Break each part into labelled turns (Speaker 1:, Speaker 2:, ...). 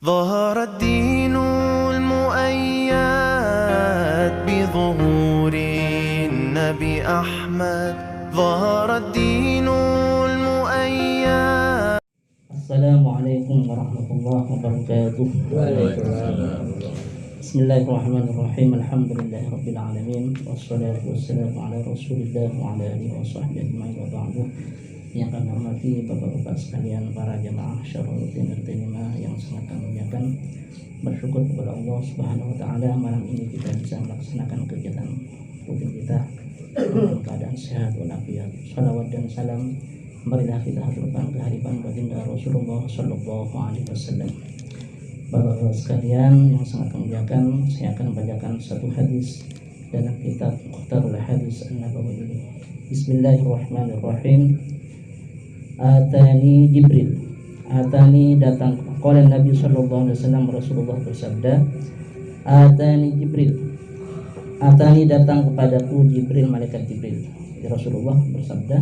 Speaker 1: ظهر الدين المؤيد بظهور النبي أحمد. ظهر الدين المؤيد.
Speaker 2: السلام عليكم ورحمة الله وبركاته. بسم الله الرحمن الرحيم. الحمد لله رب العالمين والصلاة والسلام على رسول الله وعلى آله وصحبه أجمعين وبعد. Yang kami hormati bapak-bapak sekalian, para jamaah Syaroluddin Irtinima yang sangat kami muliakan, bersyukur kepada Allah Subhanahu wa taala malam ini kita bisa melaksanakan kegiatan rutin kita dalam keadaan sehat walafiat. Salawat dan salam marilah kita haturkan kehadiran baginda Rasulullah sallallahu alaihi wasallam. Bapak-bapak sekalian yang sangat kami muliakan, saya akan membacakan satu hadis dalam kitab Mukhtarul Hadis An-Nabawi ini. Bismillahirrahmanirrahim. Atani Jibril. Atani datang. Qala Nabi sallallahu alaihi wasallam, Rasulullah bersabda, Atani Jibril. Atani datang kepadaku Jibril, malaikat Jibril. Rasulullah bersabda,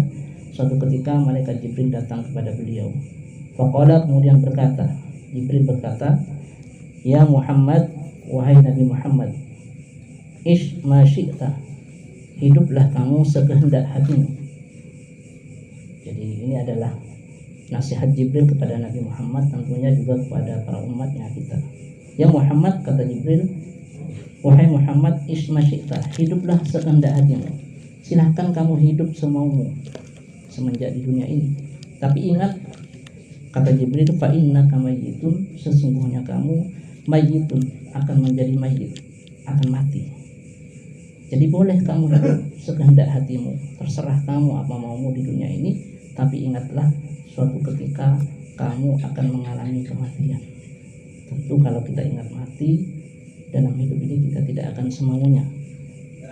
Speaker 2: suatu ketika malaikat Jibril datang kepada beliau. Faqala, kemudian berkata, Jibril berkata, Ya Muhammad, wahai Nabi Muhammad, ish ma syi'ta, hiduplah kamu sekehendak hatimu. Jadi ini adalah nasihat Jibril kepada Nabi Muhammad, tentunya juga kepada para umatnya kita. Ya Muhammad, kata Jibril, wahai Muhammad, ish ma syi'ta, hiduplah sekehendak hatimu. Silahkan kamu hidup semaumu semenjak di dunia ini. Tapi ingat, kata Jibril, fa innaka mayyitun, sesungguhnya kamu mayyitun, akan menjadi mayyit, akan mati. Jadi boleh kamu hidup sekehendak hatimu, terserah kamu apa maumu di dunia ini, tapi ingatlah suatu ketika kamu akan mengalami kematian. Tentu kalau kita ingat mati dalam hidup ini, kita tidak akan semaunya.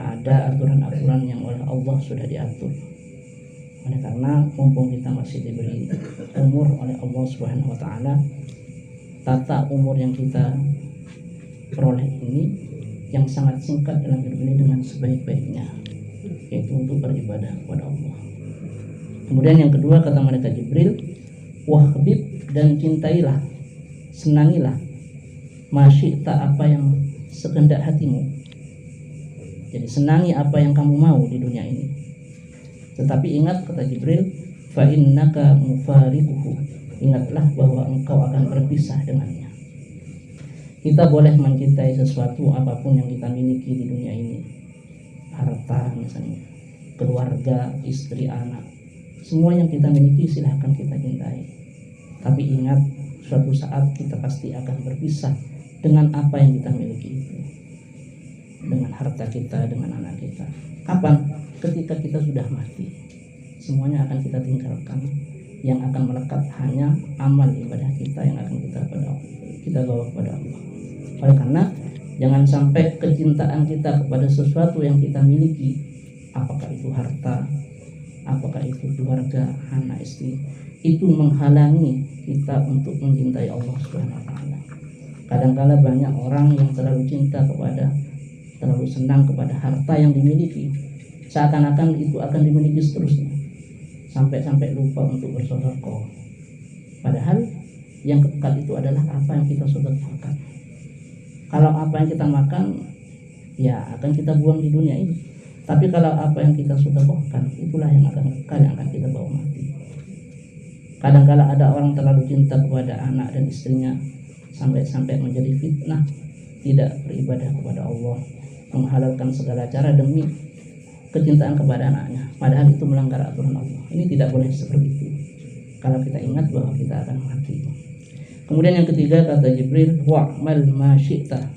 Speaker 2: Ada aturan-aturan yang oleh Allah sudah diatur. Oleh karena mumpung kita masih diberi umur oleh Allah Subhanahu wa taala, tata umur yang kita peroleh ini yang sangat singkat dalam hidup ini dengan sebaik-baiknya, yaitu untuk beribadah kepada Allah. Kemudian yang kedua, kata malaikat Jibril, wahbib, dan cintailah, senangilah, masyi'ta, apa yang sekehendak hatimu. Jadi senangi apa yang kamu mau di dunia ini. Tetapi ingat, kata Jibril, fa innaka mufariquhu, ingatlah bahwa engkau akan berpisah dengannya. Kita boleh mencintai sesuatu apapun yang kita miliki di dunia ini, harta misalnya, keluarga, istri, anak, semua yang kita miliki silahkan kita cintai. Tapi ingat, suatu saat kita pasti akan berpisah dengan apa yang kita miliki itu, dengan harta kita, dengan anak kita. Kapan? Ketika kita sudah mati, semuanya akan kita tinggalkan. Yang akan melekat hanya amal ibadah kita yang akan kita bawa kepada Allah. Oleh karena jangan sampai kecintaan kita kepada sesuatu yang kita miliki, apakah itu harta, apakah itu keluarga, anak, istri, itu menghalangi kita untuk mencintai Allah Subhanahu wa taala. Kadang-kala banyak orang yang terlalu senang kepada harta yang dimiliki, seakan-akan itu akan dimiliki seterusnya, sampai lupa untuk bersedekah. Padahal yang kekal itu adalah apa yang kita sedekahkan. Kalau apa yang kita makan, ya akan kita buang di dunia ini. Tapi kalau apa yang kita sedekahkan, itulah yang akan kekal, yang akan kita bawa mati. Kadang-kala ada orang terlalu cinta kepada anak dan istrinya, sampai menjadi fitnah, tidak beribadah kepada Allah, menghalalkan segala cara demi kecintaan kepada anaknya, padahal itu melanggar aturan Allah. Ini tidak boleh seperti itu kalau kita ingat bahwa kita akan mati. Kemudian yang ketiga, kata Jibril, wa'mal ma syi'ta,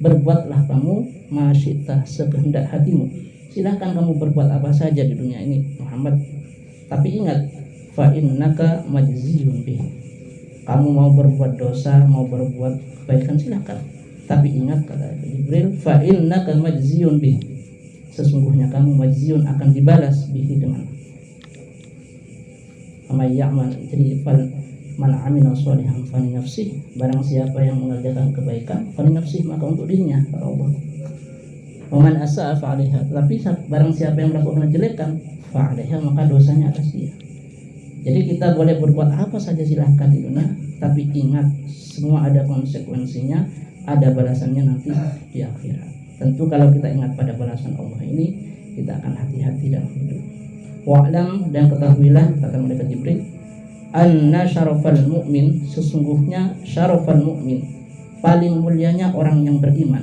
Speaker 2: berbuatlah kamu ma syi'ta, sekehendak hatimu. Silahkan kamu berbuat apa saja di dunia ini Muhammad, tapi ingat, fa innaka majziyun bih, kamu mau berbuat dosa, mau berbuat kebaikan, silahkan, tapi ingat, kata Jibril, fa innaka majziyun bih, sesungguhnya kamu majziyun, akan dibalas bihi, dengan amayya'mal, jadi man amina sholihan fali nafsih, barang siapa yang mengerjakan kebaikan fali nafsih, maka untuk dirinya, kata Allah. Wa man asa'a fa 'alaiha, tapi barang siapa yang melakukan kejelekan fa 'alaiha, maka dosanya atas dia. Jadi kita boleh berbuat apa saja silahkan di dunia, tapi ingat semua ada konsekuensinya, ada balasannya nanti di akhirat. Tentu kalau kita ingat pada balasan Allah ini, kita akan hati-hati dalam hidup. Wa'lam, dan ketahuilah, kata malaikat Jibril, anna syarafal mu'min, sesungguhnya syarafal mu'min, paling mulianya orang yang beriman,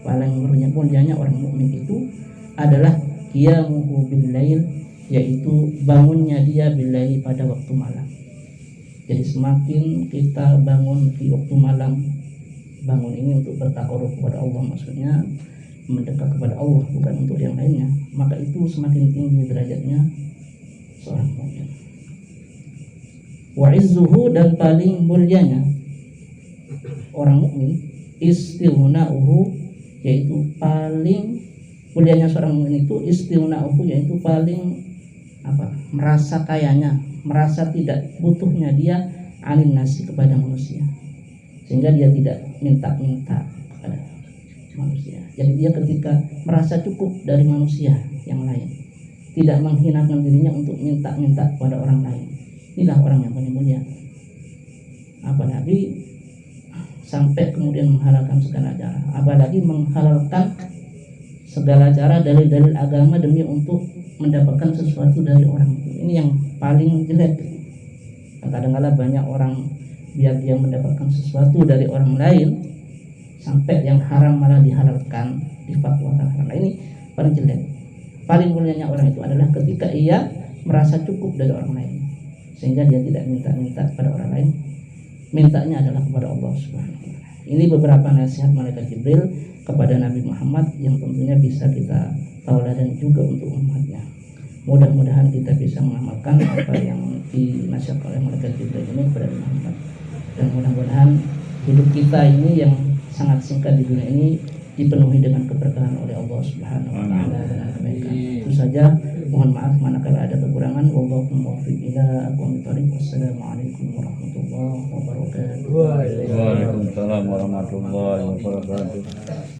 Speaker 2: paling mulianya orang mukmin itu adalah qiyamuhu bil lail, yaitu bangunnya dia bil lail pada waktu malam. Jadi semakin kita bangun di waktu malam, bangun ini untuk bertakarub kepada Allah, maksudnya mendekat kepada Allah, bukan untuk yang lainnya, maka itu semakin tinggi derajatnya seorang mukmin. Wa izzuhu, dan paling mulianya orang mukmin, istighna'uhu, yaitu paling mulianya seorang mukmin itu istighna'uhu, yaitu paling merasa kayanya, merasa tidak butuhnya dia anin nasi, kepada manusia, sehingga dia tidak minta-minta kepada manusia. Jadi dia ketika merasa cukup dari manusia yang lain, tidak menghinakan dirinya untuk minta-minta kepada orang lain, inilah orang yang paling mulia. Apalagi sampai kemudian menghalalkan segala cara, apalagi menghalalkan segala cara dalil-dalil agama demi untuk mendapatkan sesuatu dari orang itu. Ini yang paling jelek. Kadang-kadang banyak orang biar dia mendapatkan sesuatu dari orang lain, sampai yang haram malah dihalalkan, difatwakan haram. Nah, ini paling jelek. Paling mulianya orang itu adalah ketika ia merasa cukup dari orang lain, sehingga dia tidak minta-minta kepada orang lain, mintanya adalah kepada Allah Subhanahu wa taala. Ini beberapa nasihat malaikat Jibril kepada Nabi Muhammad yang tentunya bisa kita tauladan juga untuk umatnya. Mudah-mudahan kita bisa mengamalkan apa yang dinasihatkan oleh malaikat Jibril ini kepada Nabi Muhammad, dan mudah-mudahan hidup kita ini yang sangat singkat di dunia ini dipenuhi dengan keberkahan oleh Allah Subhanahu wa taala dan kebaikan. Itu saja, mohon maaf manakala ada kekurangan. Wallahu muwaffiq ila aqwamit thoriq. Wassalamualaikum warahmatullahi wabarakatuh.
Speaker 3: Waalaikumsalam warahmatullahi wabarakatuh.